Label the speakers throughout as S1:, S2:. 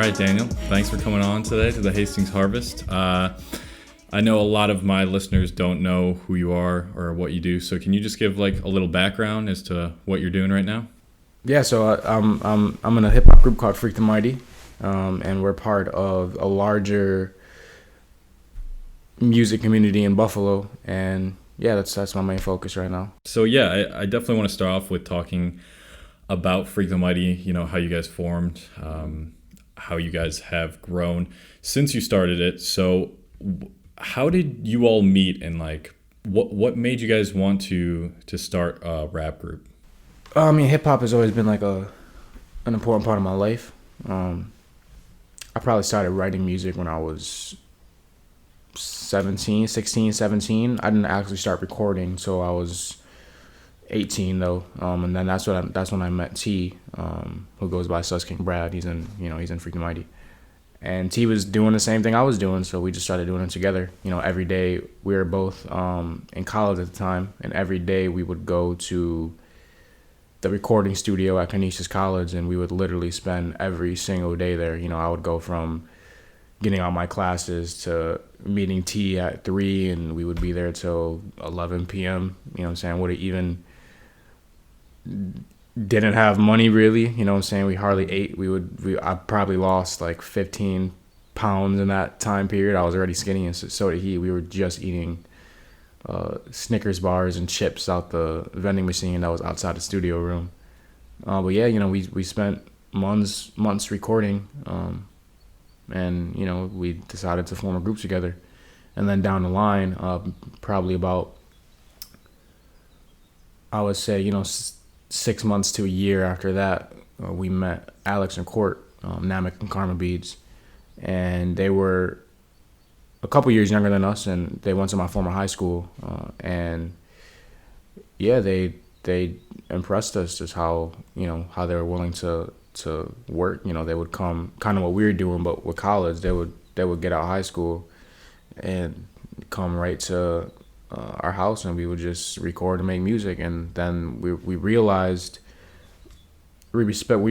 S1: right, Daniel, thanks for coming on today to the Hastings Harvest. I know a lot of my listeners don't know who you are or what you do, so can you just give like a little background as to what you're doing right now?
S2: Yeah, so I'm in a hip hop group called Freak the Mighty, and we're part of a larger music community in Buffalo, and yeah, that's my main focus right now.
S1: So yeah, I definitely want to start off with talking about Freak the Mighty. You know, how you guys formed, how you guys have grown since you started it. So how did you all meet, and like what made you guys want to start a rap group?
S2: I mean, hip hop has always been like an important part of my life. I probably started writing music when I was 16, 17. I didn't actually start recording till I was 18 though. And then that's when I met T, who goes by Sus King Brad. He's in Freaking Mighty. And T was doing the same thing I was doing, so we just started doing it together. You know, every day we were both in college at the time, and every day we would go to the recording studio at Canisius College, and we would literally spend every single day there. You know, I would go from getting out my classes to meeting T at 3, and we would be there till 11 p.m. You know what I'm saying? Would have even didn't have money really, you know what I'm saying? We hardly ate. I probably lost like 15 pounds in that time period. I was already skinny, and so did he. We were just eating Snickers bars and chips out the vending machine that was outside the studio room. But yeah, you know, we spent months recording, and you know, we decided to form a group together. And then down the line, probably about, I would say, you know, 6 months to a year after that, we met Alex and Court, Namek and Karma Beads, and they were a couple years younger than us, and they went to my former high school, and yeah, they impressed us just how they were willing to work. You know, they would come, kind of what we were doing, but with college, they would get out of high school and come right to our house, and we would just record and make music. And then we realized we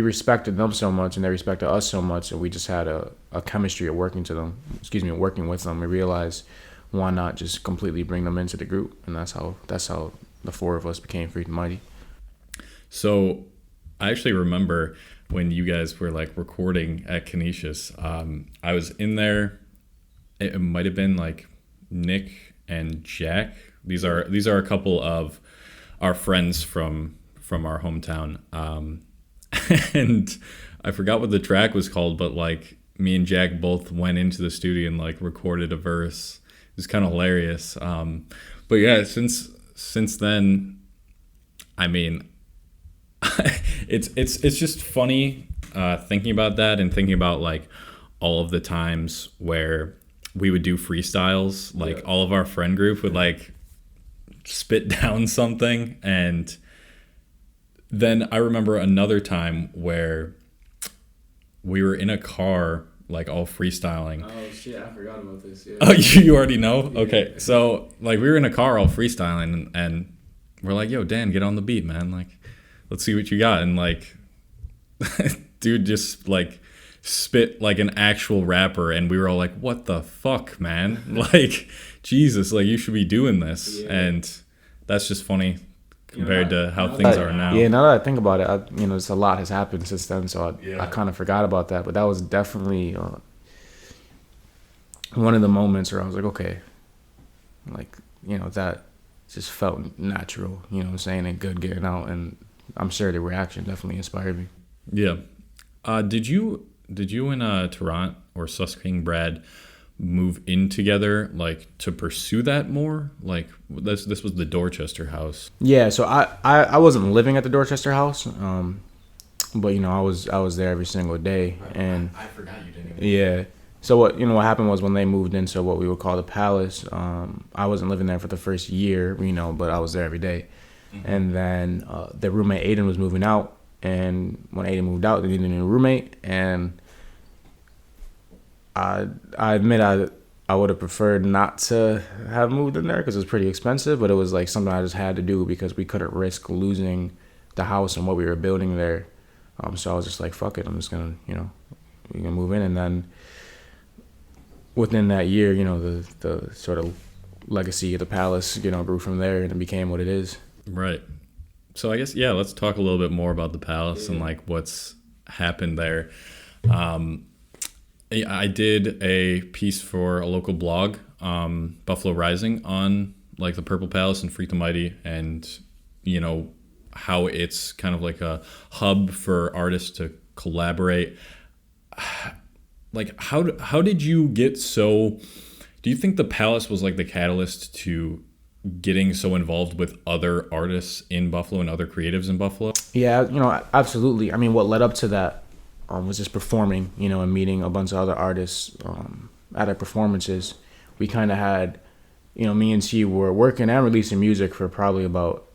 S2: respected them so much, and they respected us so much, and we just had a chemistry of working with them. We realized, why not just completely bring them into the group, and that's how the four of us became Freak the Mighty.
S1: So I actually remember when you guys were like recording at Canisius. I was in there. It might have been like Nick and Jack. These are a couple of our friends from our hometown. And I forgot what the track was called, but like me and Jack both went into the studio and like recorded a verse. It was kind of hilarious. But yeah, since then, I mean, it's just funny thinking about that, and thinking about like all of the times where we would do freestyles. Like all of our friend group would like spit down something, and then I remember another time where we were in a car, like all freestyling.
S2: Oh shit, I forgot about this. Yeah.
S1: Oh, you already know? Yeah. Okay, so like we were in a car all freestyling, and we're like, yo, Dan, get on the beat, man. Like, let's see what you got. And like, dude just like spit like an actual rapper, and we were all like, what the fuck, man? Like, Jesus, like you should be doing this. Yeah. And that's just funny compared to how things are now.
S2: Yeah, now that I think about it, it's a lot has happened since then, so I kind of forgot about that. But that was definitely one of the moments where I was like, okay, like, that just felt natural, you know what I'm saying, and good getting out. And I'm sure the reaction definitely inspired me.
S1: Yeah. Did you and Tarrant or Sus King Brad move in together, like to pursue that more? Like this was the Dorchester house.
S2: Yeah, so I wasn't living at the Dorchester house, but I was there every single day. And
S1: I forgot you didn't.
S2: Yeah. So what happened was, when they moved into what we would call the Palace, I wasn't living there for the first year, but I was there every day. Mm-hmm. And then their roommate Aiden was moving out, and when Aiden moved out, they needed a new roommate, and I admit I would have preferred not to have moved in there because it was pretty expensive, but it was like something I just had to do because we couldn't risk losing the house and what we were building there. So I was just like, fuck it, I'm just gonna we can move in. And then within that year, the sort of legacy of the Palace, grew from there and it became what it is.
S1: Right. So I guess, yeah, let's talk a little bit more about the Palace and like what's happened there. I did a piece for a local blog, Buffalo Rising, on like the Purple Palace and Freak the Mighty, and how it's kind of like a hub for artists to collaborate. Like how did you get so? Do you think the Palace was like the catalyst to getting so involved with other artists in Buffalo and other creatives in Buffalo?
S2: Yeah, absolutely. I mean, what led up to that was just performing, and meeting a bunch of other artists at our performances. We kind of had, me and T were working and releasing music for probably about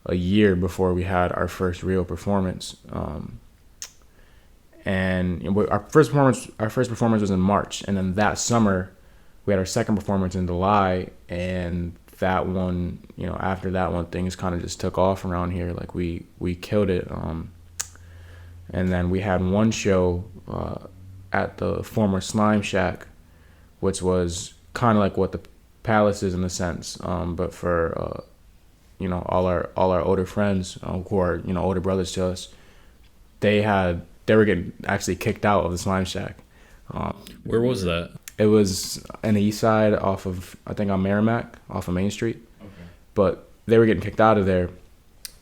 S2: a year before we had our first real performance. And our first performance was in March, and then that summer we had our second performance in July, and that one, after that one, things kind of just took off around here. Like we killed it. And then we had one show at the former Slime Shack, which was kind of like what the Palace is in a sense, but for all our older friends who are older brothers to us. They were getting actually kicked out of the Slime Shack.
S1: Where was that?
S2: It was in the east side off of, I think, on Merrimack, off of Main Street. Okay. But they were getting kicked out of there,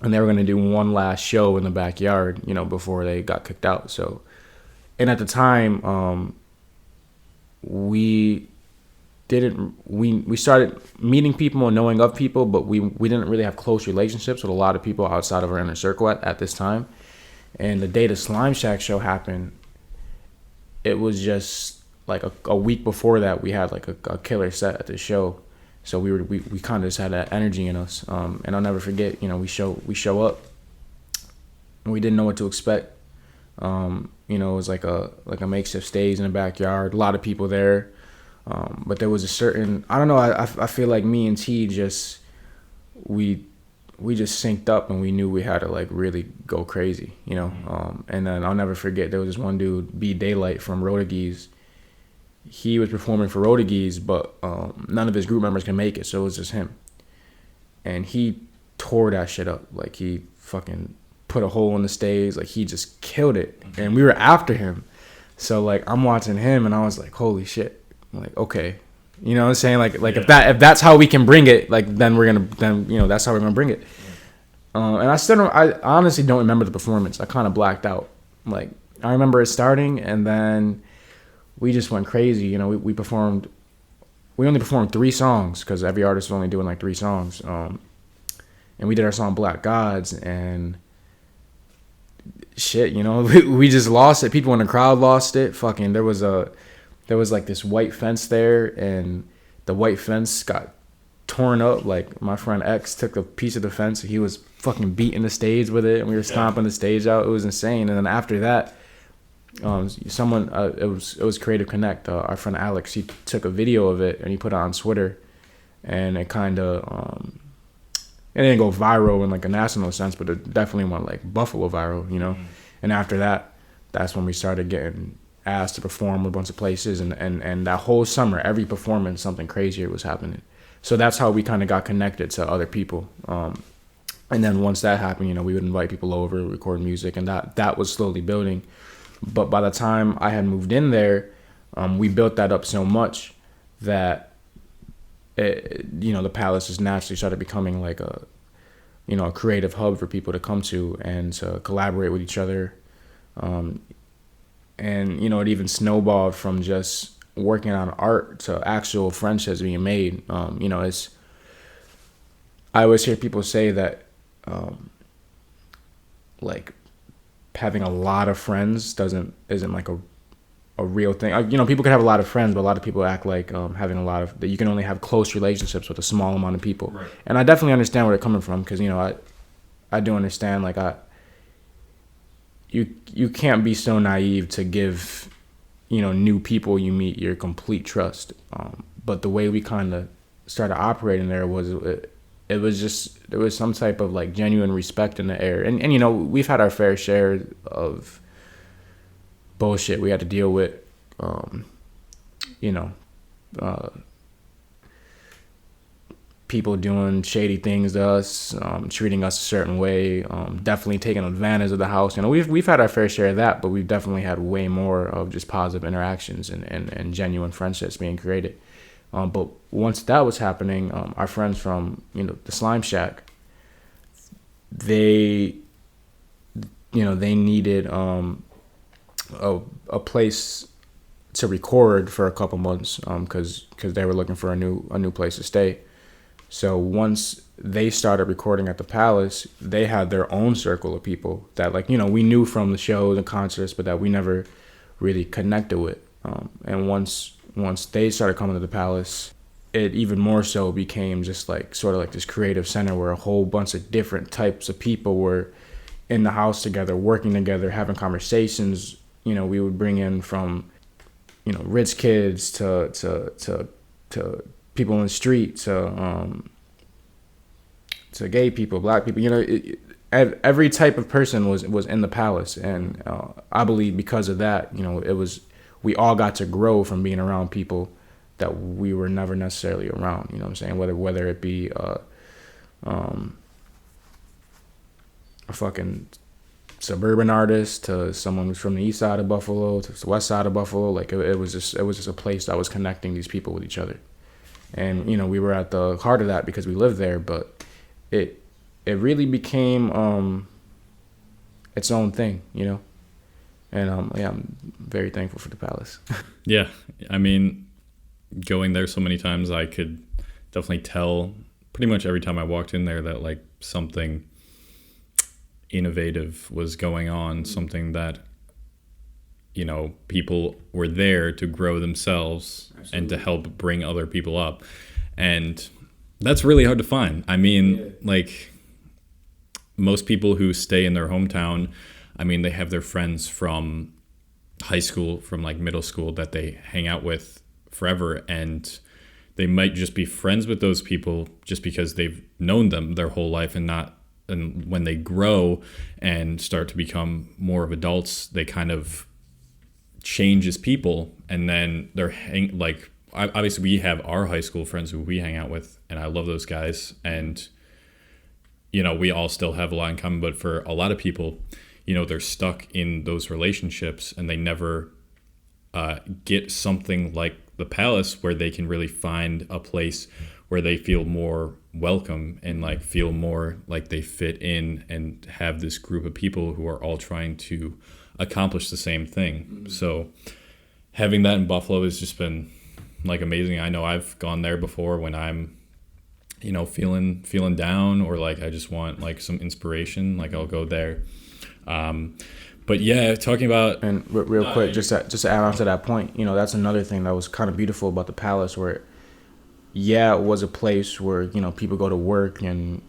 S2: and they were going to do one last show in the backyard, before they got kicked out. So, and at the time, we started meeting people and knowing of people, but we didn't really have close relationships with a lot of people outside of our inner circle at this time. And the day the Slime Shack show happened, it was just like a week before that, we had like a killer set at the show. So we kind of just had that energy in us. And I'll never forget, we show up and we didn't know what to expect. It was like a makeshift stage in the backyard, a lot of people there. But there was a certain, I don't know, I feel like me and T we just synced up and we knew we had to like really go crazy, and then I'll never forget, there was this one dude, B Daylight from Rodagees. He was performing for Rodagees, but none of his group members can make it, so it was just him. And he tore that shit up. Like, he fucking put a hole in the stage. Like, he just killed it. And we were after him. So, like, I'm watching him, and I was like, holy shit. I'm like, okay. You know what I'm saying? Like yeah. if that's how we can bring it, like, then that's how we're gonna bring it. And I honestly don't remember the performance. I kind of blacked out. Like, I remember it starting, and then we just went crazy. We performed. We only performed 3 songs because every artist was only doing like 3 songs. And we did our song Black Gods, and shit, we just lost it. People in the crowd lost it. Fucking, there was like this white fence there, and the white fence got torn up. Like, my friend X took a piece of the fence, and he was fucking beating the stage with it, and we were stomping the stage out. It was insane. And then after that, it was Creative Connect. Our friend Alex, he took a video of it and he put it on Twitter, and it kind of it didn't go viral in like a national sense, but it definitely went like Buffalo viral, Mm-hmm. And after that, that's when we started getting asked to perform a bunch of places, and that whole summer, every performance, something crazier was happening. So that's how we kind of got connected to other people. And then once that happened, we would invite people over, record music, and that was slowly building. But by the time I had moved in there, we built that up so much that the Palace just naturally started becoming like a creative hub for people to come to and to collaborate with each other. And it even snowballed from just working on art to actual friendships being made. I always hear people say that like having a lot of friends isn't like a real thing. People can have a lot of friends, but a lot of people act like having a lot of, that you can only have close relationships with a small amount of people. Right. And I definitely understand where they're coming from, because I do understand, like, you can't be so naive to give new people you meet your complete trust. But the way we kind of started operating there was it was there was some type of like genuine respect in the air, and we've had our fair share of bullshit we had to deal with. You know, people doing shady things to us, treating us a certain way, definitely taking advantage of the house. You know, we've had our fair share of that, but we've definitely had way more of just positive interactions and genuine friendships being created. But once that was happening, our friends from, you know, the Slime Shack, they needed a place to record for a couple months, because they were looking for a new place to stay. So once they started recording at the Palace, they had their own circle of people that, like, you know, we knew from the shows and concerts, but that we never really connected with. And once they started coming to the Palace, it even more so became just like sort of like this creative center where a whole bunch of different types of people were in the house together, working together, having conversations. You know, we would bring in from, you know, rich kids to people in the street, to gay people, black people. You know, every type of person was in the Palace, and I believe because of that, you know, we all got to grow from being around people that we were never necessarily around. You know what I'm saying? Whether it be a fucking suburban artist to someone who's from the east side of Buffalo to the west side of Buffalo, like it was just a place that was connecting these people with each other. And, you know, we were at the heart of that because we lived there, but it really became its own thing, you know. And yeah, I'm very thankful for the Palace.
S1: Yeah, I mean, going there so many times, I could definitely tell pretty much every time I walked in there that like something innovative was going on, something that, you know, people were there to grow themselves. Absolutely. And to help bring other people up. And that's really hard to find. I mean, like most people who stay in their hometown, I mean, they have their friends from high school, from like middle school that they hang out with forever. And they might just be friends with those people just because they've known them their whole life, and when they grow and start to become more of adults, they kind of change as people. And then they're obviously we have our high school friends who we hang out with, and I love those guys, and you know, we all still have a lot in common. But for a lot of people, you know, they're stuck in those relationships and they never get something like the Palace where they can really find a place where they feel more welcome and like feel more like they fit in and have this group of people who are all trying to accomplish the same thing. Mm-hmm. So having that in Buffalo has just been like amazing. I know I've gone there before when I'm, you know, feeling down, or like I just want like some inspiration, like I'll go there. But yeah, talking about,
S2: and real quick, just to add on to that point, you know, that's another thing that was kind of beautiful about the Palace, where it was a place where, you know, people go to work and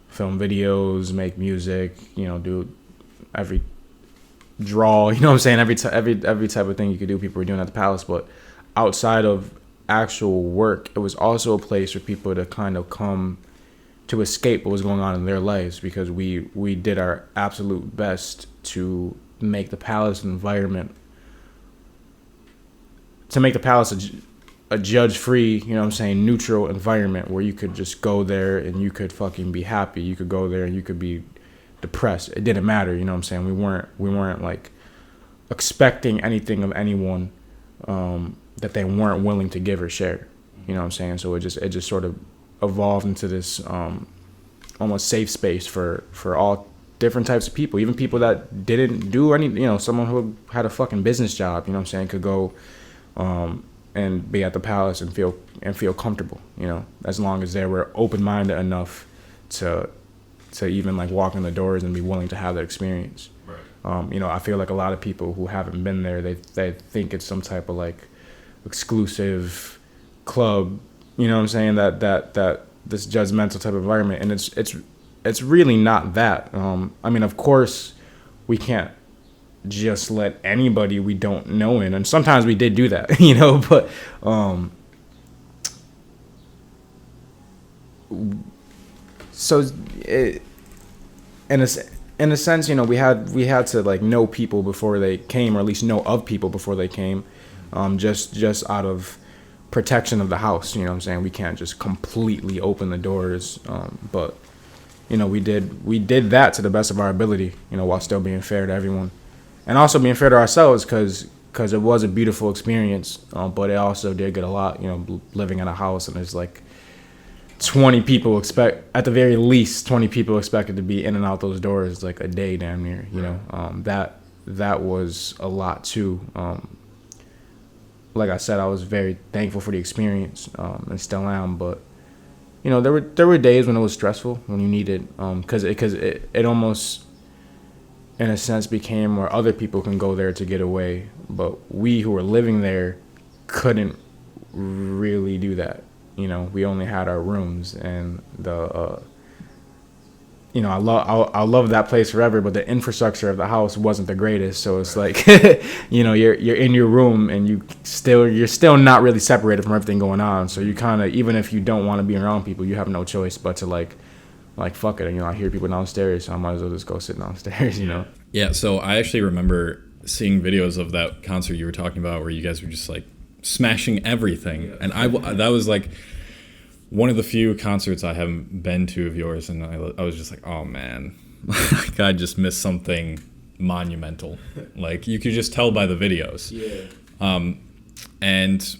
S2: film videos, make music, you know, do every draw, you know what I'm saying, every type of thing you could do, people were doing at the Palace. But outside of actual work, it was also a place for people to kind of come to escape what was going on in their lives, because we did our absolute best to make the Palace environment, to make the Palace a judge-free, you know what I'm saying, neutral environment where you could just go there and you could fucking be happy. You could go there and you could be depressed. It didn't matter, you know what I'm saying. We weren't like expecting anything of anyone that they weren't willing to give or share, you know what I'm saying. So it just sort of evolved into this almost safe space for all different types of people, even people that didn't do any, you know, someone who had a fucking business job, you know what I'm saying, could go and be at the Palace and feel comfortable, you know, as long as they were open-minded enough to even like walk in the doors and be willing to have that experience. Right. You know, I feel like a lot of people who haven't been there, they think it's some type of like exclusive club, you know what I'm saying, that this judgmental type of environment, and it's really not that. I mean, of course, we can't just let anybody we don't know in, and sometimes we did do that, you know, but so it, and it's in a sense, we had to like know people before they came, or at least know of people before they came, just out of protection of the house. You know what I'm saying? We can't just completely open the doors, but we did that to the best of our ability, while still being fair to everyone, and also being fair to ourselves, because it was a beautiful experience, but it also did get a lot, living in a house and there's like 20 people at the very least 20 people expected to be in and out those doors like a day damn near, that was a lot too. Like I said, I was very thankful for the experience, and still am, but there were days when it was stressful, when you needed, because it almost in a sense became where other people can go there to get away, but we who were living there couldn't really do that. We only had our rooms, and I love that place forever, but the infrastructure of the house wasn't the greatest. So it's like, you're in your room and you're still not really separated from everything going on. So you kind of, even if you don't want to be around people, you have no choice but to like fuck it. I hear people downstairs, so I might as well just go sit downstairs.
S1: Yeah. So I actually remember seeing videos of that concert you were talking about, where you guys were just like smashing everything, and that was like one of the few concerts I haven't been to of yours, and I was just like, oh man, like I just missed something monumental. Like you could just tell by the videos.
S2: Yeah.
S1: And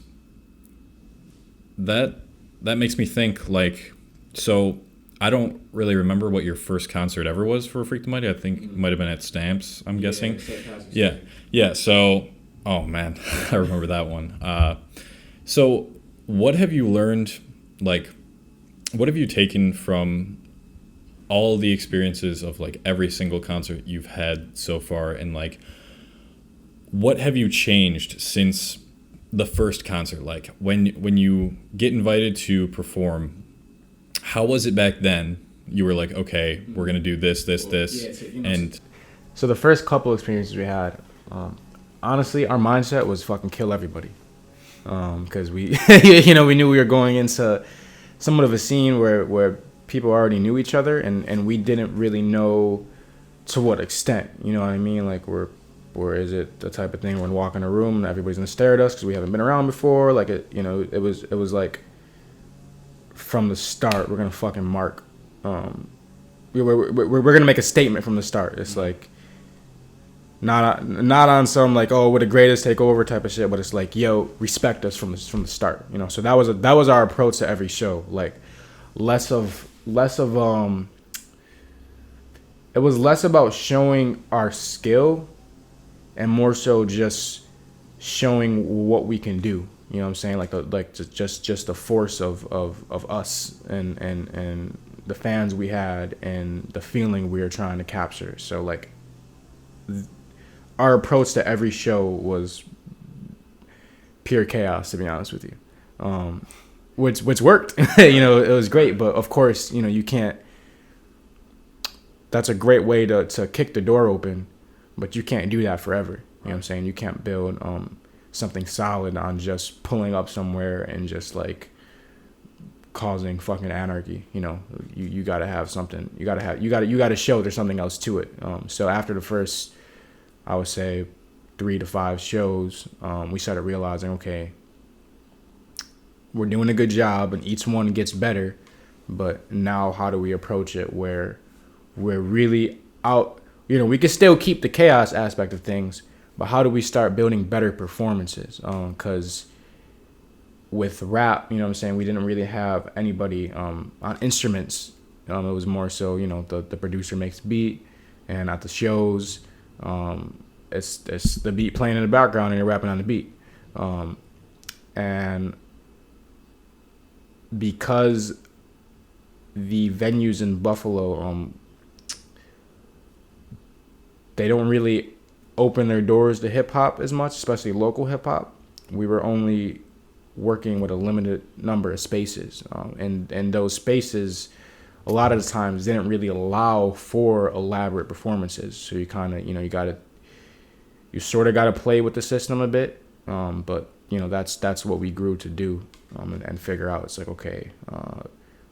S1: that makes me think, like, so I don't really remember what your first concert ever was for Freak the Mighty. I think it might have been at Stamps, I'm guessing. Yeah. So, oh man, I remember that one. So what have you learned? Like, what have you taken from all the experiences of like every single concert you've had so far, and like what have you changed since the first concert? Like when you get invited to perform, how was it back then? You were like, okay, we're gonna do this, and
S2: so the first couple experiences we had, honestly, our mindset was fucking kill everybody, because we we knew we were going into somewhat of a scene where people already knew each other, and we didn't really know to what extent, you know what I mean? Like, where is it the type of thing when we walk in a room and everybody's gonna stare at us because we haven't been around before? Like, it was like from the start we're gonna fucking mark, we're gonna make a statement from the start. It's like not on some like, oh, we're the greatest, take over type of shit, but it's like, yo, respect us from the start, So that was our approach to every show. Like less of it was less about showing our skill and more so just showing what we can do. You know what I'm saying? Like just the force of us and the fans we had and the feeling we were trying to capture. So like our approach to every show was pure chaos, to be honest with you. Which worked. It was great, but of course, you can't. That's a great way to kick the door open, but you can't do that forever. You know what I'm saying? You can't build something solid on just pulling up somewhere and just like causing fucking anarchy. You gotta have something. You gotta show there's something else to it. So after the first, I would say 3 to 5 shows, we started realizing, okay, we're doing a good job and each one gets better, but now how do we approach it where we're really out? We can still keep the chaos aspect of things, but how do we start building better performances? Because with rap, what I'm saying, we didn't really have anybody on instruments. It was more so, the producer makes beat, and at the shows, it's the beat playing in the background and you're rapping on the beat. And because the venues in Buffalo, they don't really open their doors to hip hop as much, especially local hip hop. We were only working with a limited number of spaces, and those spaces a lot of the times didn't really allow for elaborate performances. So you kind of, you sort of got to play with the system a bit, but that's what we grew to do, and figure out. It's like, okay,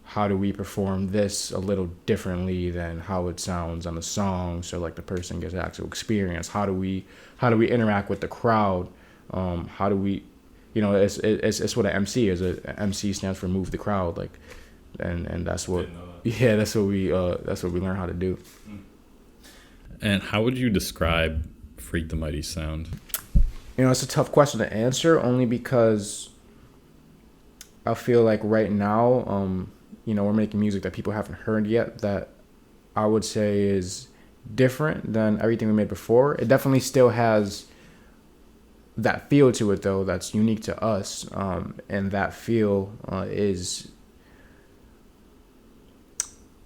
S2: how do we perform this a little differently than how it sounds on the song, so like the person gets actual experience. How do we interact with the crowd? How do we, it's what an MC is. A MC stands for move the crowd, like, and that's what, yeah, that's what we learn how to do.
S1: And how would you describe Freak the Mighty sound?
S2: It's a tough question to answer, only because I feel like right now, we're making music that people haven't heard yet, that I would say is different than everything we made before. It definitely still has that feel to it, though, that's unique to us. And that feel is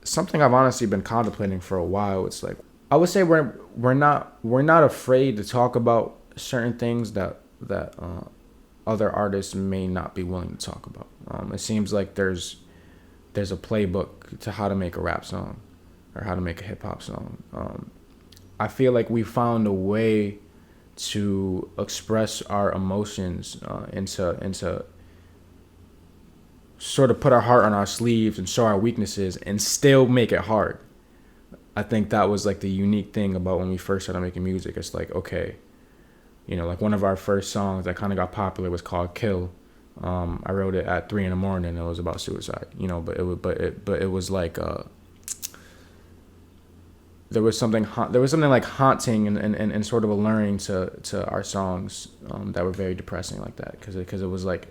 S2: something I've honestly been contemplating for a while. It's like, I would say we're not afraid to talk about certain things that other artists may not be willing to talk about. It seems like there's a playbook to how to make a rap song or how to make a hip hop song. I feel like we found a way to express our emotions, into sort of put our heart on our sleeves and show our weaknesses and still make it hard. I think that was like the unique thing about when we first started making music. It's like, okay, like one of our first songs that kind of got popular was called "Kill." I wrote it at 3 a.m. and it was about suicide. But it was like there was something like haunting and sort of alluring to our songs that were very depressing like that, because it was like,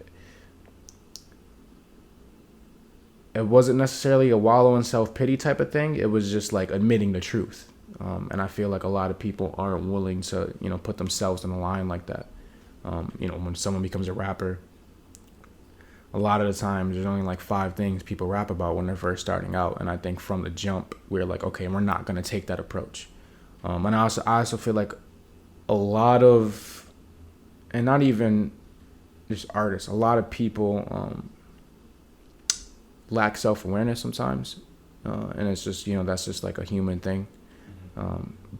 S2: it wasn't necessarily a wallow in self-pity type of thing. It was just like admitting the truth. And I feel like a lot of people aren't willing to, put themselves in a line like that. When someone becomes a rapper, a lot of the times there's only like 5 things people rap about when they're first starting out. And I think from the jump, we're like, okay, we're not going to take that approach. And I also feel like a lot of, and not even just artists, a lot of people lack self-awareness sometimes. And it's just, that's just like a human thing.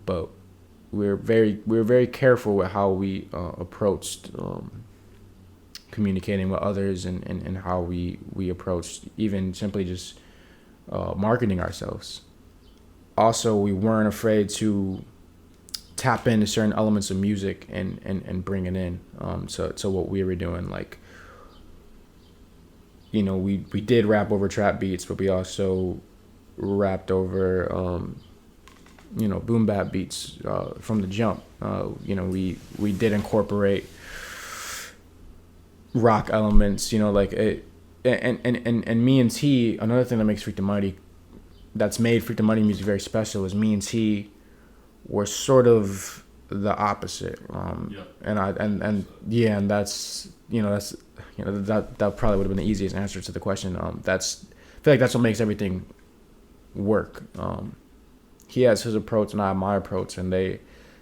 S2: But we're very careful with how we approached communicating with others, and how we approached even simply just marketing ourselves. Also, we weren't afraid to tap into certain elements of music and bring it in to what we were doing. Like, we did rap over trap beats, but we also rapped over boom bap beats from the jump. We did incorporate rock elements, like it, and me and T. Another thing that makes Freak the Mighty, that's made Freak the Mighty music very special, is me and T were sort of the opposite. And that's that probably would have been the easiest answer to the question. I feel like that's what makes everything work. He has his approach and I have my approach, and they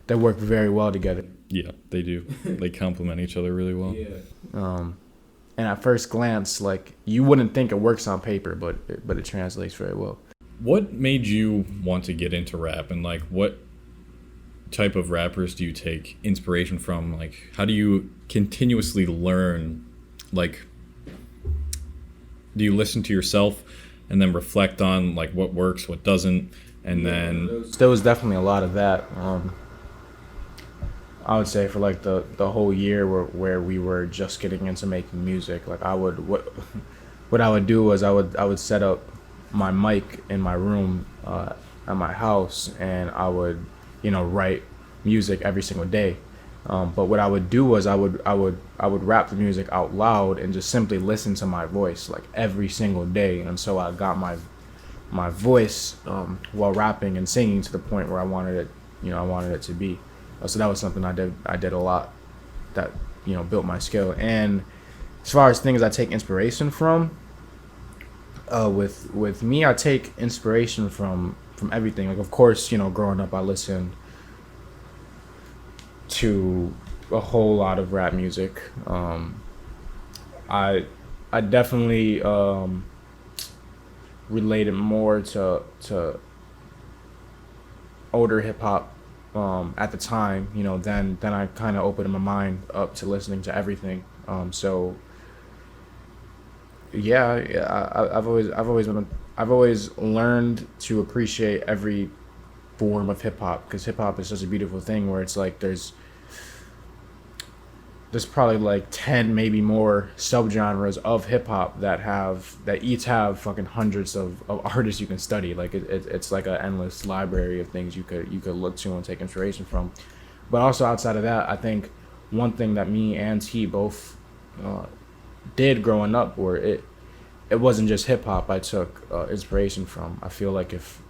S2: work very well together.
S1: Yeah, they do. They complement each other really well.
S2: Yeah. And at first glance, like, you wouldn't think it works on paper, but it translates very well.
S1: What made you want to get into rap, and like what type of rappers do you take inspiration from? Like, how do you continuously learn? Like, do you listen to yourself and then reflect on like what works, what doesn't? And then
S2: there was definitely a lot of that. I would say for like the whole year where we were just getting into making music, like what I would do was I would set up my mic in my room at my house, and I would write music every single day. But what I would do was I would rap the music out loud and just simply listen to my voice like every single day, and so I got my voice while rapping and singing to the point where I wanted it to be. So that was something I did a lot that built my skill. And as far as things I take inspiration from, with me, I take inspiration from everything. Like, of course, growing up I listened to a whole lot of rap music. I definitely related more to older hip hop at the time, then I kind of opened my mind up to listening to everything. So I've always learned to appreciate every form of hip hop, because hip hop is such a beautiful thing where it's like there's probably like 10 maybe more subgenres of hip hop that each have fucking hundreds of artists you can study. Like it's like an endless library of things you could look to and take inspiration from. But also outside of that, I think one thing that me and T both uh, did growing up, where it wasn't just hip hop I took inspiration from. I feel like if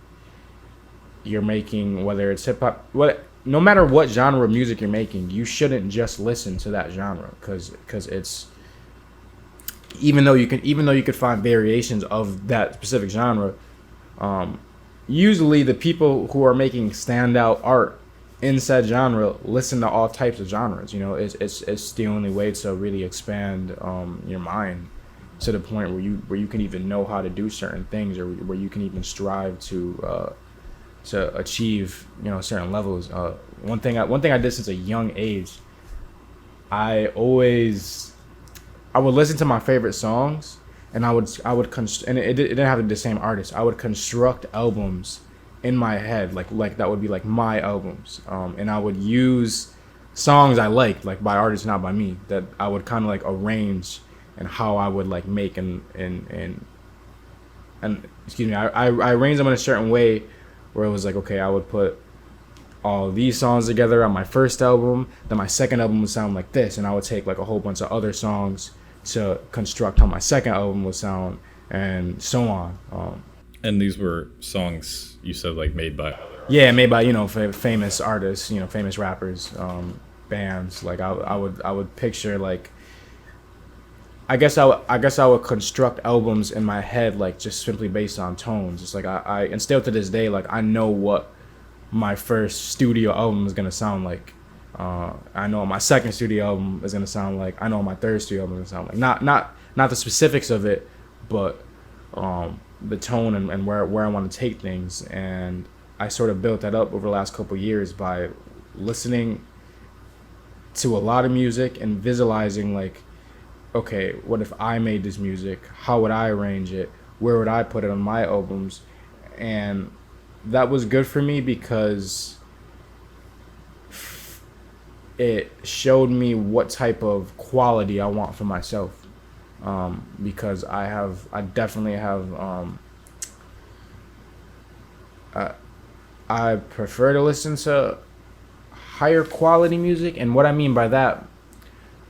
S2: you're making, whether it's hip hop, what no matter what genre of music you're making, you shouldn't just listen to that genre, because it's, even though you could find variations of that specific genre, um, usually the people who are making standout art in said genre listen to all types of genres. It's the only way to really expand your mind to the point where you can even know how to do certain things, or where you can even strive to achieve certain levels. One thing I did since a young age, I always I would listen to my favorite songs, and and it didn't have to be the same artist. I would construct albums in my head, like that would be like my albums, and I would use songs I liked, like by artists not by me, that I would kind of like arrange, and how I would like make and excuse me, I arranged them in a certain way where it was like, okay, I would put all these songs together on my first album, then my second album would sound like this, and I would take like a whole bunch of other songs to construct how my second album would sound, and so on.
S1: And these were songs you said like made by.
S2: Yeah, made by famous artists, famous rappers, bands. Like I would picture like, I guess I would construct albums in my head, like just simply based on tones. It's like I and still to this day, like I know what my first studio album is gonna sound like. I know what my second studio album is gonna sound like. I know what my third studio album is gonna sound like. Not the specifics of it, but the tone, and where I want to take things. And I sort of built that up over the last couple of years by listening to a lot of music and visualizing like, okay, what if I made this music? How would I arrange it? Where would I put it on my albums? And that was good for me because it showed me what type of quality I want for myself. Because I definitely have, I prefer to listen to higher quality music. And what I mean by that,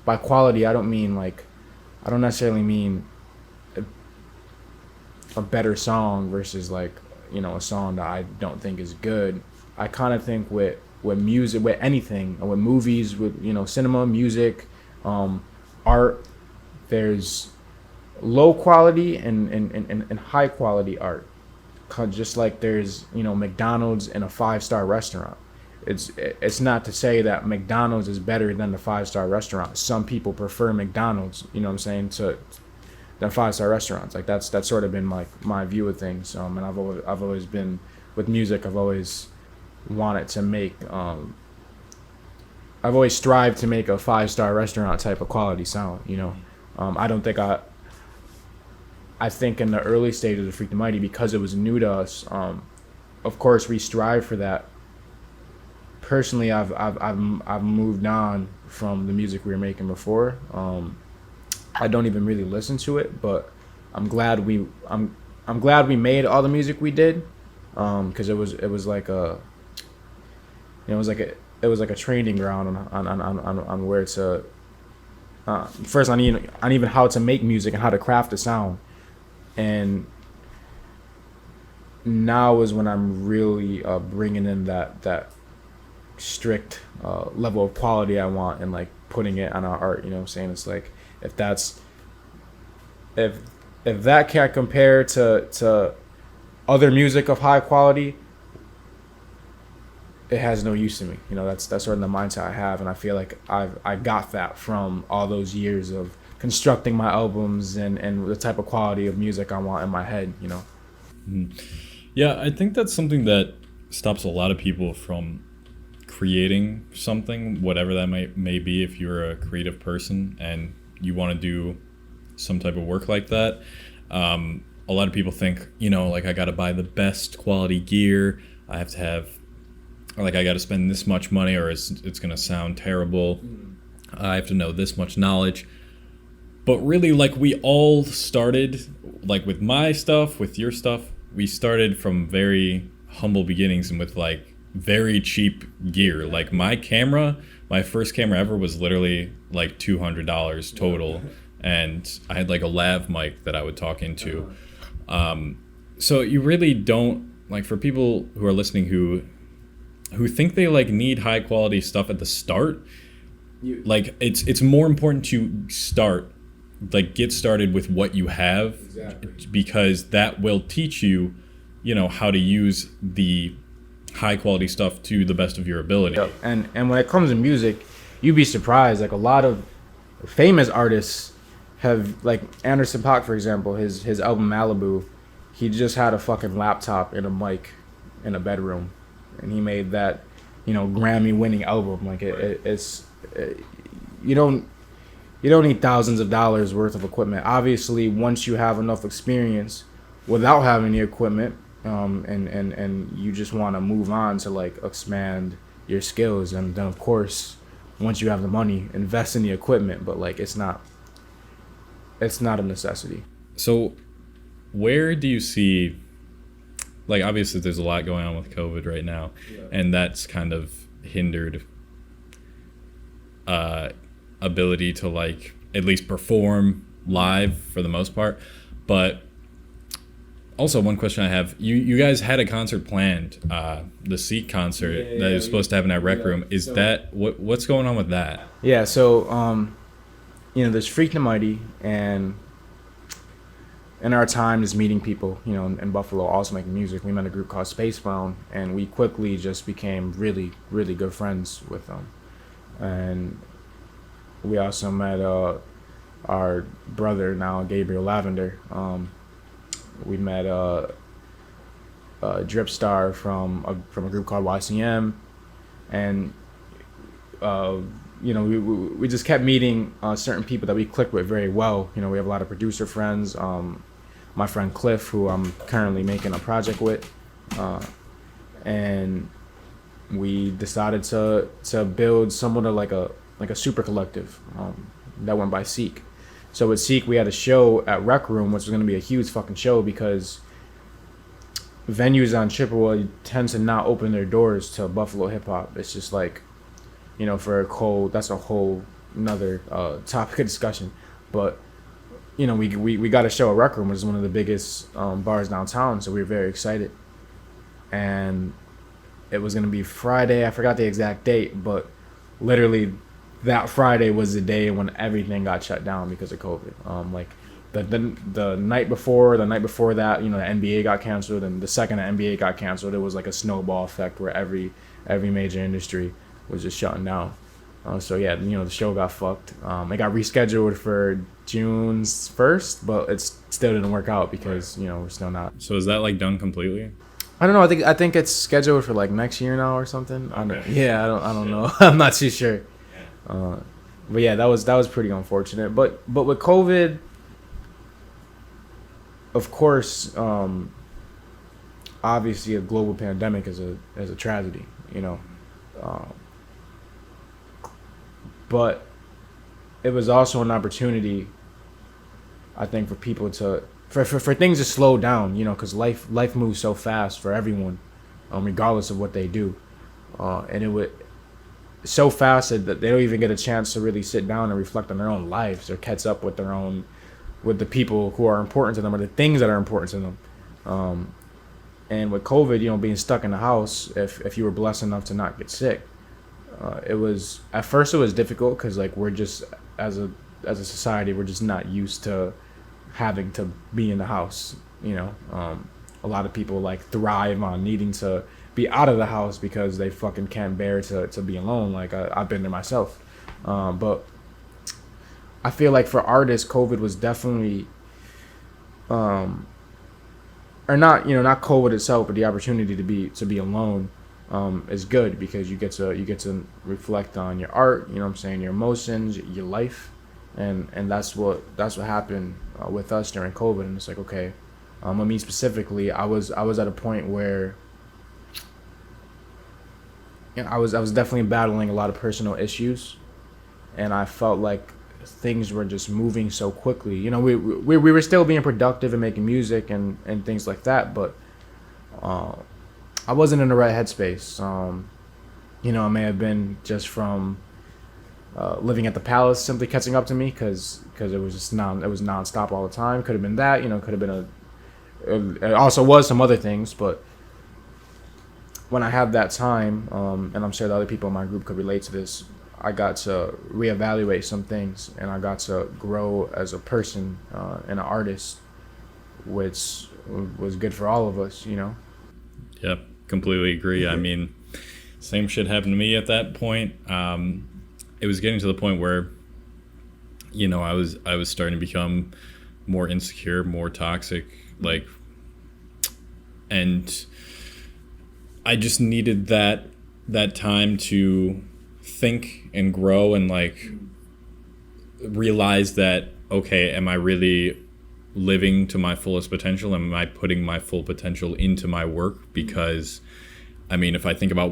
S2: by quality, I don't necessarily mean a better song versus like, a song that I don't think is good. I kind of think with music, with anything, with movies, with cinema, music, art, there's low quality and high quality art. Just like there's McDonald's and a 5-star restaurant. It's not to say that McDonald's is better than the 5-star restaurant. Some people prefer McDonald's, what I'm saying, than 5-star restaurants. Like that's sort of been my view of things. And I've always been with music. I've always wanted to make. I've always strived to make a 5-star restaurant type of quality sound. I don't think I think in the early stages of Freak the Mighty, because it was new to us. Of course, we strive for that. Personally, I've moved on from the music we were making before. I don't even really listen to it, but I'm glad we made all the music we did, because it was like a training ground on where to first on even how to make music and how to craft a sound. And now is when I'm really bringing in that strict level of quality I want, and like putting it on our art. I'm saying? It's like, if that can't compare to other music of high quality, it has no use to me. That's sort of the mindset I have, and I feel like I got that from all those years of constructing my albums and the type of quality of music I want in my head.
S1: Yeah, I think that's something that stops a lot of people from creating something, whatever that may be. If you're a creative person and you want to do some type of work like that. A lot of people think, like I got to buy the best quality gear. I have to have, or like I got to spend this much money or it's going to sound terrible. I have to know this much knowledge. But really, like we all started, like with my stuff, with your stuff, we started from very humble beginnings and with like very cheap gear. Like my first camera ever was literally like $200 total. And I had like a lav mic that I would talk into. So you really don't, like for people who are listening who think they like need high quality stuff at the start, like it's more important to get started with what you have. Exactly. Because that will teach you, how to use the high quality stuff to the best of your ability.
S2: Yep. And when it comes to music, you'd be surprised. Like a lot of famous artists have, like Anderson .Paak, for example, his album Malibu, he just had a fucking laptop and a mic in a bedroom, and he made that, Grammy winning album. Like it's you don't need thousands of dollars worth of equipment. Obviously, once you have enough experience without having the equipment, and you just want to move on to like expand your skills, and then of course, once you have the money, invest in the equipment. But like it's not a necessity.
S1: So where do you see, like obviously there's a lot going on with COVID right now, and that's kind of hindered ability to like at least perform live for the most part. But also one question I have, you guys had a concert planned, the Seek concert that was supposed to happen at Rec Room. Is that what's going on with that?
S2: Yeah, so there's Freak and Miighty, and in our time just meeting people, in Buffalo, also making music, we met a group called Spacebound, and we quickly just became really, really good friends with them. And we also met our brother now, Gabriel Lavender. We met Drip Star from a group called YCM, and we just kept meeting certain people that we clicked with very well. We have a lot of producer friends. My friend Cliff, who I'm currently making a project with, and we decided to build somewhat of like a super collective that went by Seek. So with Seek, we had a show at Rec Room, which was going to be a huge fucking show because venues on Chippewa tend to not open their doors to Buffalo hip hop. It's just like, that's a whole another topic of discussion. But we got a show at Rec Room, which is one of the biggest bars downtown, so we were very excited. And it was going to be Friday. I forgot the exact date, but literally that Friday was the day when everything got shut down because of COVID. Like the night before that, the NBA got canceled, and the second the NBA got canceled, it was like a snowball effect where every major industry was just shutting down. So yeah, the show got fucked. It got rescheduled for June 1st, but it still didn't work out because we're still not.
S1: So is that like done completely?
S2: I don't know. I think it's scheduled for like next year now or something. Okay. I don't know. I'm not too sure. But yeah, that was pretty unfortunate. But with COVID, of course, obviously a global pandemic is a tragedy, but it was also an opportunity, I think, for people for things to slow down, because life moves so fast for everyone, regardless of what they do, and it would so fast that they don't even get a chance to really sit down and reflect on their own lives or catch up with the people who are important to them or the things that are important to them. And with COVID, being stuck in the house, if you were blessed enough to not get sick, it was difficult because like we're just as a society, we're just not used to having to be in the house. A lot of people like thrive on needing to be out of the house because they fucking can't bear to be alone. Like I've been there myself, but I feel like for artists, COVID was definitely, or not COVID itself, but the opportunity to be alone, is good because you get to reflect on your art, your emotions, your life, and that's what happened with us during COVID. And it's like, okay, I mean, specifically, I was at a point where, you know, I was definitely battling a lot of personal issues, and I felt like things were just moving so quickly. You know, we were still being productive and making music and things like that, but uh, I wasn't in the right headspace. You know, it may have been just from living at the palace simply catching up to me, because it was just it was nonstop all the time. Could have been that, you know, could have been it also was some other things, but when I had that time, and I'm sure the other people in my group could relate to this, I got to reevaluate some things, and I got to grow as a person and an artist, which was good for all of us, you know.
S1: Yep, completely agree. I mean, same shit happened to me at that point. It was getting to the point where, you know, I was starting to become more insecure, more toxic, like, and I just needed that time to think and grow and like realize that, okay, am I really living to my fullest potential? Am I putting my full potential into my work? Because I mean, if I think about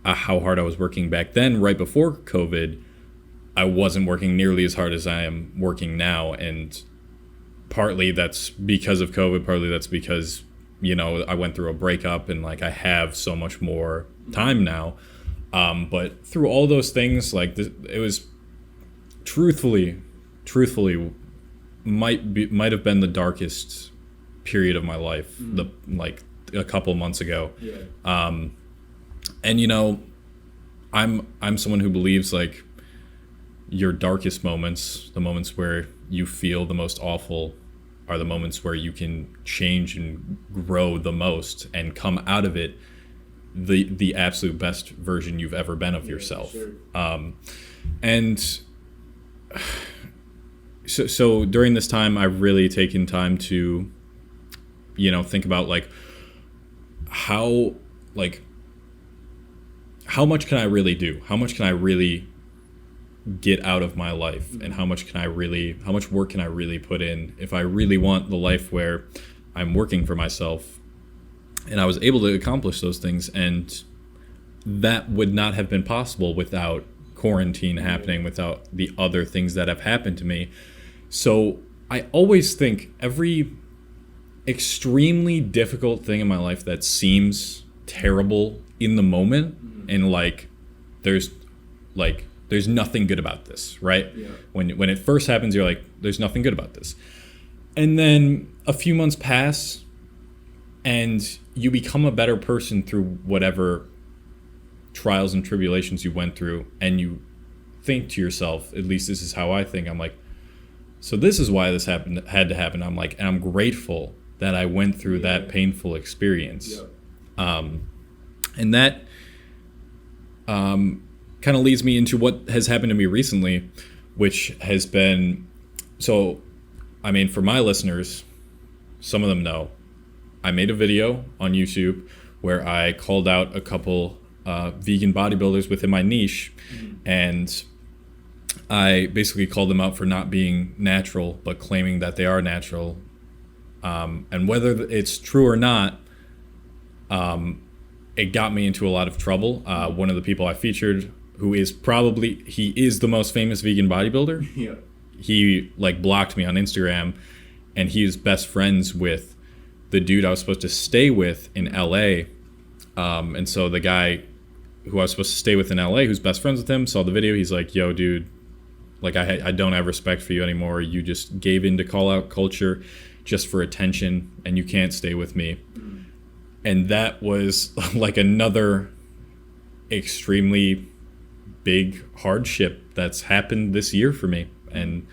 S1: how hard I was working back then, right before COVID, I wasn't working nearly as hard as I am working now. And partly that's because of COVID, partly that's because, you know, I went through a breakup and like I have so much more time now. But through all those things, like it was truthfully might have been the darkest period of my life, like a couple months ago. And you know, I'm someone who believes like your darkest moments, the moments where you feel the most awful, are the moments where you can change and grow the most and come out of it the absolute best version you've ever been of yourself. Sure. And so during this time, I've really taken time to, you know, think about like how much can I really do? How much can I really get out of my life? And how much work can I really put in if I really want the life where I'm working for myself? And I was able to accomplish those things, and that would not have been possible without quarantine happening, without the other things that have happened to me. So I always think every extremely difficult thing in my life that seems terrible in the moment, and like there's nothing good about this, right? Yeah. When it first happens, you're like, there's nothing good about this. And then a few months pass and you become a better person through whatever trials and tribulations you went through, and you think to yourself, at least this is how I think, I'm like, so this is why this had to happen. I'm like, and I'm grateful that I went through that painful experience. Yeah. And that kind of leads me into what has happened to me recently, which has been, so, I mean, for my listeners, some of them know, I made a video on YouTube where I called out a couple vegan bodybuilders within my niche, and I basically called them out for not being natural, but claiming that they are natural. And whether it's true or not, it got me into a lot of trouble. One of the people I featured, who is he is the most famous vegan bodybuilder. Yeah. He like blocked me on Instagram, and he is best friends with the dude I was supposed to stay with in LA. And so the guy who I was supposed to stay with in LA, who's best friends with him, saw the video. He's like, yo, dude, like I don't have respect for you anymore. You just gave in to call out culture just for attention, and you can't stay with me. And that was like another extremely big hardship that's happened this year for me. And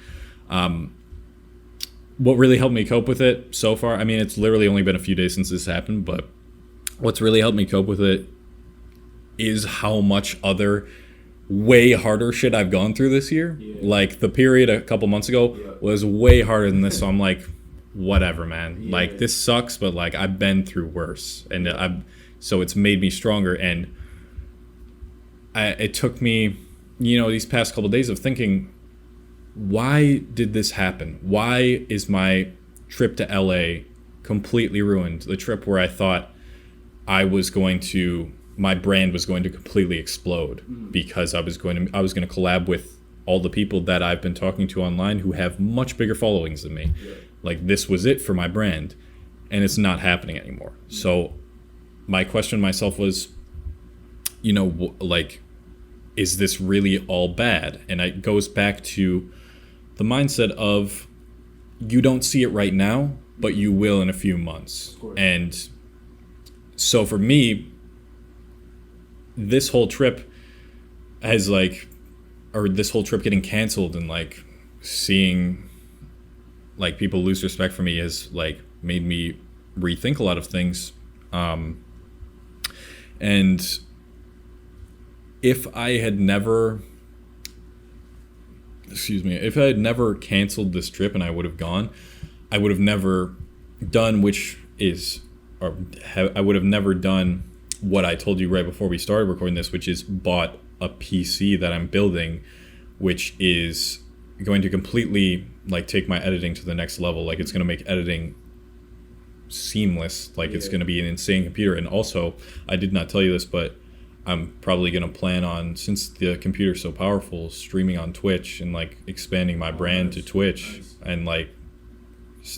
S1: what really helped me cope with it so far, I mean, it's literally only been a few days since this happened, but what's really helped me cope with it is how much other way harder shit I've gone through this year. Yeah. Like the period a couple months ago was way harder than this, so I'm like, whatever, man. Yeah. Like this sucks, but like I've been through worse, and so it's made me stronger. And it took me, you know, these past couple of days of thinking, why did this happen? Why is my trip to LA completely ruined? The trip where I thought my brand was going to completely explode because I was going to collab with all the people that I've been talking to online who have much bigger followings than me. Yeah. Like, this was it for my brand, and it's not happening anymore. So my question to myself was, like, is this really all bad? And it goes back to the mindset of, you don't see it right now, but you will in a few months. And so for me, this whole trip getting canceled and like seeing like people lose respect for me has like made me rethink a lot of things. And if I had never canceled this trip and I would have gone, I would have never done what I told you right before we started recording this, which is bought a PC that I'm building, which is going to completely like take my editing to the next level. Like, it's going to make editing seamless. Like, it's going to be an insane computer. And also, I did not tell you this, but I'm probably going to plan on, since the computer's so powerful, streaming on Twitch and like expanding my brand to Twitch and like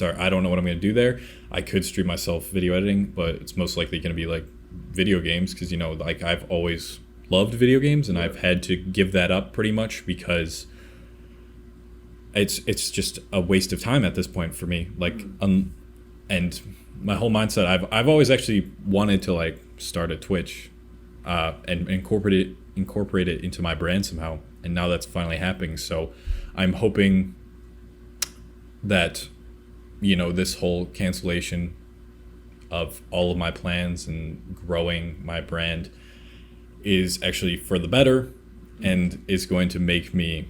S1: I don't know what I'm going to do there. I could stream myself video editing, but it's most likely going to be like video games, because like I've always loved video games and I've had to give that up pretty much because it's just a waste of time at this point for me. Like, and my whole mindset, I've always actually wanted to like start a Twitch and incorporate it into my brand somehow, and now that's finally happening. So I'm hoping that this whole cancellation of all of my plans and growing my brand is actually for the better, and is going to make me,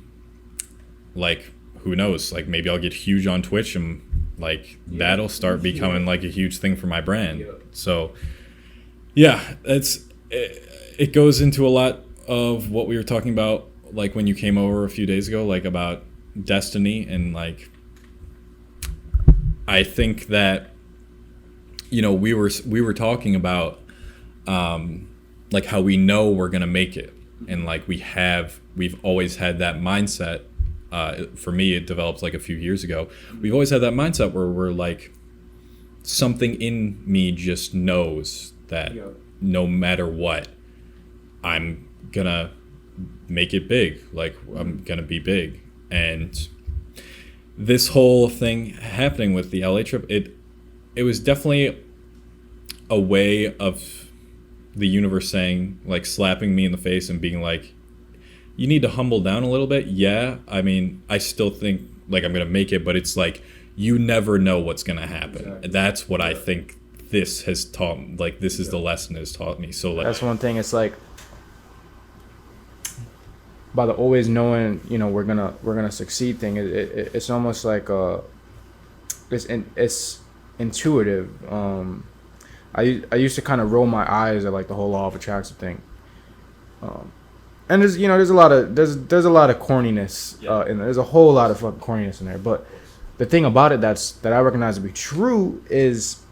S1: like, who knows, like maybe I'll get huge on Twitch and like that'll start becoming like a huge thing for my brand. So yeah, it goes into a lot of what we were talking about, like when you came over a few days ago, like about destiny. And like, I think that we were talking about like how we know we're gonna make it, and like we've always had that mindset. For me, it developed like a few years ago. We've always had that mindset where we're like, something in me just knows that no matter what, I'm gonna make it big. Like, I'm gonna be big. And this whole thing happening with the LA trip, it was definitely a way of the universe saying, like, slapping me in the face and being like, you need to humble down a little bit. Yeah, I mean, I still think like I'm gonna make it, but it's like, you never know what's gonna happen. Exactly. That's what I think this has taught. Like, this is the lesson it's taught me. So like,
S2: that's one thing. It's like, by the always knowing, we're gonna succeed thing. It's almost like it's intuitive. I used to kind of roll my eyes at like the whole law of attraction thing. And there's a lot of corniness in there. There's a whole lot of fucking corniness in there. But the thing about it that I recognize to be true is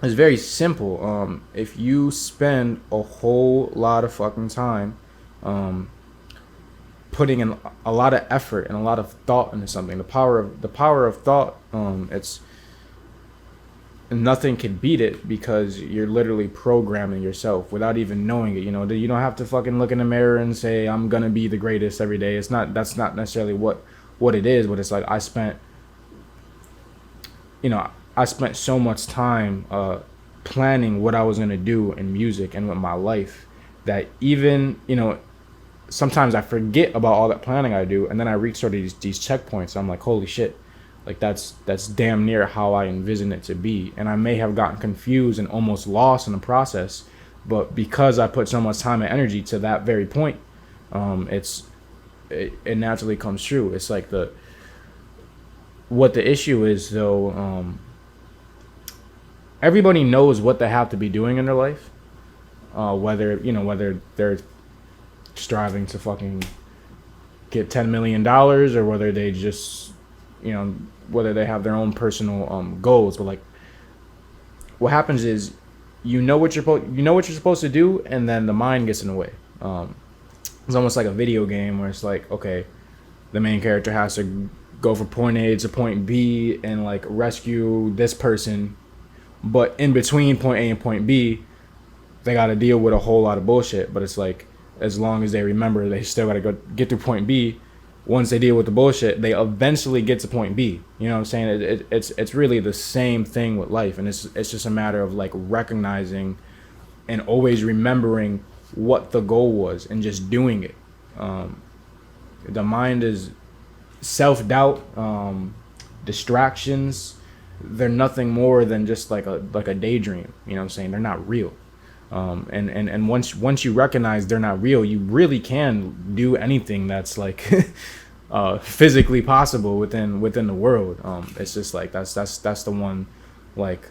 S2: very simple. If you spend a whole lot of fucking time putting in a lot of effort and a lot of thought into something, the power of thought, it's nothing can beat it, because you're literally programming yourself without even knowing it. You don't have to fucking look in the mirror and say, I'm gonna be the greatest every day. That's not necessarily what it is. But it's like, I spent so much time planning what I was gonna do in music and with my life, that even sometimes I forget about all that planning I do, and then I reach sort of these checkpoints. I'm like, holy shit. Like, that's damn near how I envision it to be. And I may have gotten confused and almost lost in the process, but because I put so much time and energy to that very point, it naturally comes true. It's like what the issue is, though. Everybody knows what they have to be doing in their life, whether they're striving to fucking get $10 million, or whether they just, you know, whether they have their own personal goals. But like, what happens is, you know what you're supposed to do, and then the mind gets in the way. It's almost like a video game where it's like, okay, the main character has to go from point A to point B and like rescue this person, but in between point A and point B, they got to deal with a whole lot of bullshit. But it's like, as long as they remember, they still got to go get through point B. Once they deal with the bullshit, they eventually get to point B. You know what I'm saying? It's really the same thing with life, and it's just a matter of like recognizing and always remembering what the goal was and just doing it. The mind is self-doubt, distractions. They're nothing more than just like a daydream. You know what I'm saying? They're not real. And once you recognize they're not real, you really can do anything that's like physically possible within the world. It's just like that's the one like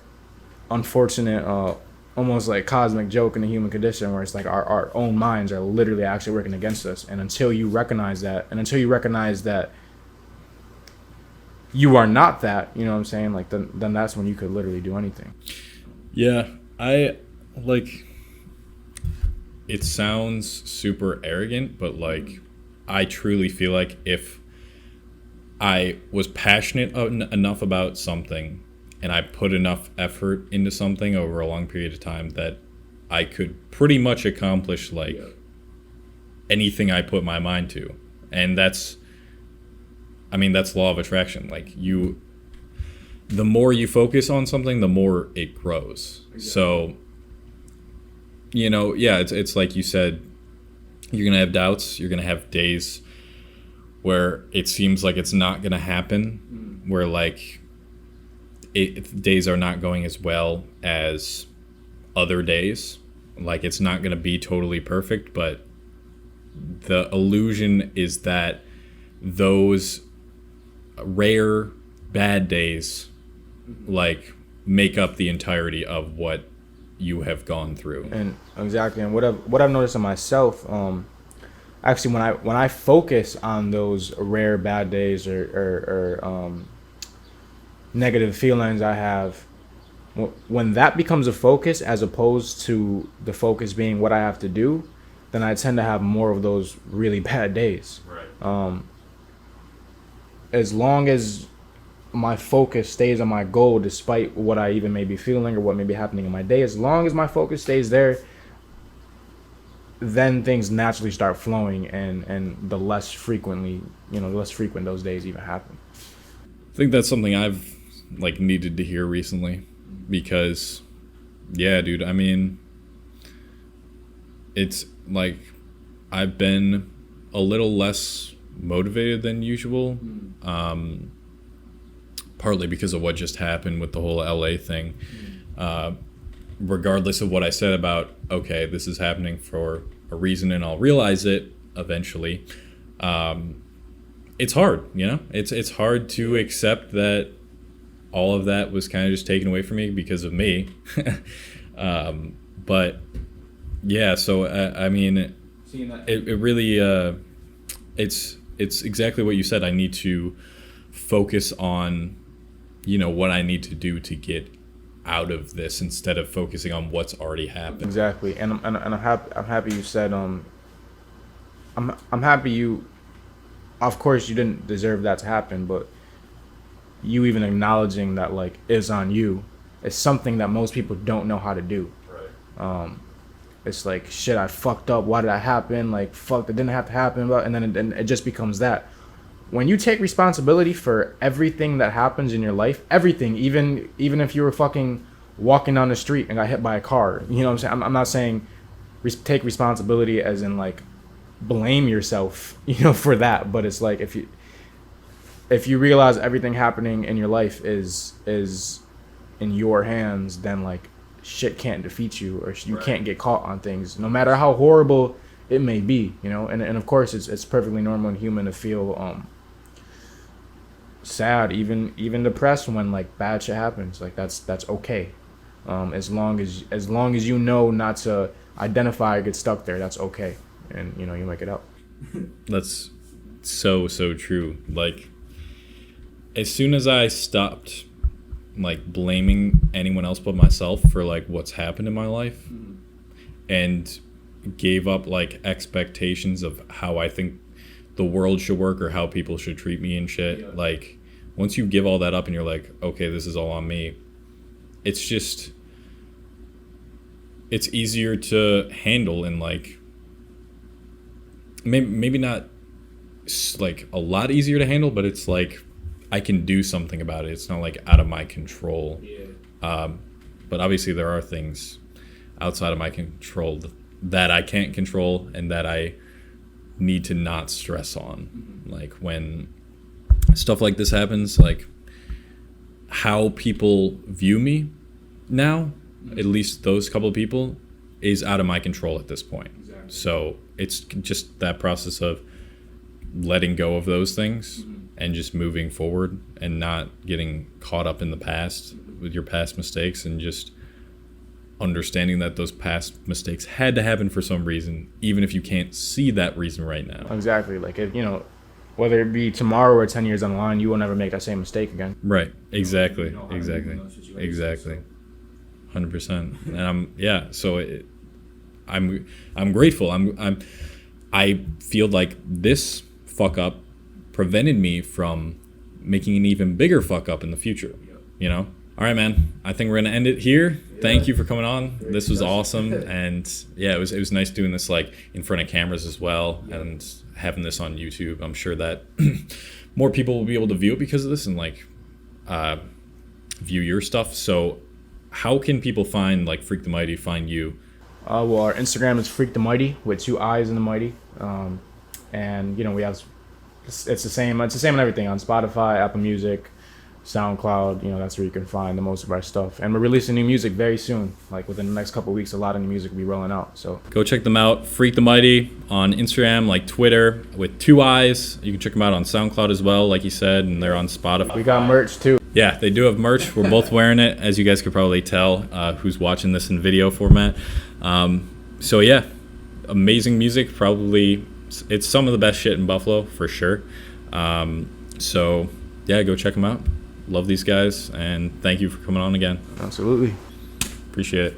S2: unfortunate almost like cosmic joke in the human condition, where it's like our own minds are literally actually working against us. And until you recognize that, you are not that, you know what I'm saying, like then that's when you could literally do anything.
S1: Yeah, I like, it sounds super arrogant, but like, I truly feel like if I was passionate enough about something and I put enough effort into something over a long period of time, that I could pretty much accomplish like anything I put my mind to. And that's law of attraction. Like, the more you focus on something, the more it grows. Exactly. So, you know, yeah, it's like you said, you're going to have doubts. You're going to have days where it seems like it's not going to happen, where like days are not going as well as other days. Like, it's not going to be totally perfect, but the illusion is that those rare bad days like make up the entirety of what you have gone through.
S2: And exactly, and what I've noticed in myself, actually when I focus on those rare bad days or negative feelings I have, when that becomes a focus as opposed to the focus being what I have to do, then I tend to have more of those really bad days.
S1: Right.
S2: As long as my focus stays on my goal, despite what I even may be feeling or what may be happening in my day, as long as my focus stays there, then things naturally start flowing, and the less frequent those days even happen.
S1: I think that's something I've like needed to hear recently, because yeah, dude, I mean, it's like I've been a little less motivated than usual, partly because of what just happened with the whole LA thing. Regardless of what I said about, okay, this is happening for a reason and I'll realize it eventually, it's hard, you know? It's hard to accept that all of that was kind of just taken away from me because of me. But yeah, so I mean, it really, it's exactly what you said. I need to focus on, you know, what I need to do to get out of this instead of focusing on what's already happened.
S2: Exactly, and I'm happy you said I'm happy you. Of course, you didn't deserve that to happen, but you even acknowledging that like it's on you is something that most people don't know how to do. Right. It's like, shit, I fucked up. Why did that happen? Like, fuck, that didn't have to happen. And then it just becomes that. When you take responsibility for everything that happens in your life, everything, even if you were fucking walking down the street and got hit by a car, you know what I'm saying? I'm not saying take responsibility as in like blame yourself, you know, for that. But it's like, if you realize everything happening in your life is in your hands, then like shit can't defeat you, or you can't get caught on things, no matter how horrible it may be, you know. And of course it's perfectly normal and human to feel sad, even depressed when like bad shit happens. Like that's okay, as long as you know not to identify or get stuck there. That's okay, and you know, you make it up.
S1: That's so true. Like, as soon as I stopped like blaming anyone else but myself for like what's happened in my life, and gave up like expectations of how I think the world should work or how people should treat me and shit. Yeah. Like, once you give all that up and you're like, okay, this is all on me, it's just, it's easier to handle, and like maybe not like a lot easier to handle, but it's like I can do something about it. It's not like out of my control. Yeah. But obviously there are things outside of my control that I can't control and that I need to not stress on. Mm-hmm. Like, when stuff like this happens, like how people view me now, at least those couple of people, is out of my control at this point. Exactly. So it's just that process of letting go of those things, mm-hmm. and just moving forward and not getting caught up in the past with your past mistakes, and just understanding that those past mistakes had to happen for some reason, even if you can't see that reason right now.
S2: Exactly. Like, if, whether it be tomorrow or 10 years down the line, you will never make that same mistake again.
S1: Right. Exactly. Exactly. 100%. And I'm grateful. I feel like this fuck up prevented me from making an even bigger fuck up in the future. All right, man, I think we're gonna end it here. Yeah. Thank you for coming on. This was awesome. And yeah, it was nice doing this like in front of cameras as well, and having this on YouTube. I'm sure that more people will be able to view it because of this, and like view your stuff. So how can people find like Freak the Mighty, find you?
S2: Well, our Instagram is Freak the Mighty with 2 I's in the Mighty. And we have, it's the same on everything, on Spotify, Apple Music, SoundCloud. That's where you can find the most of our stuff. And we're releasing new music very soon. Like, within the next couple of weeks, a lot of new music will be rolling out. So
S1: go check them out. Freak the Mighty on Instagram, like Twitter, with 2 I's. You can check them out on SoundCloud as well, like you said, and they're on Spotify.
S2: We got merch too.
S1: Yeah, they do have merch. We're both wearing it, as you guys could probably tell, who's watching this in video format. So yeah, amazing music. Probably it's some of the best shit in Buffalo for sure. So yeah, go check them out. Love these guys, and thank you for coming on again.
S2: Absolutely.
S1: Appreciate it.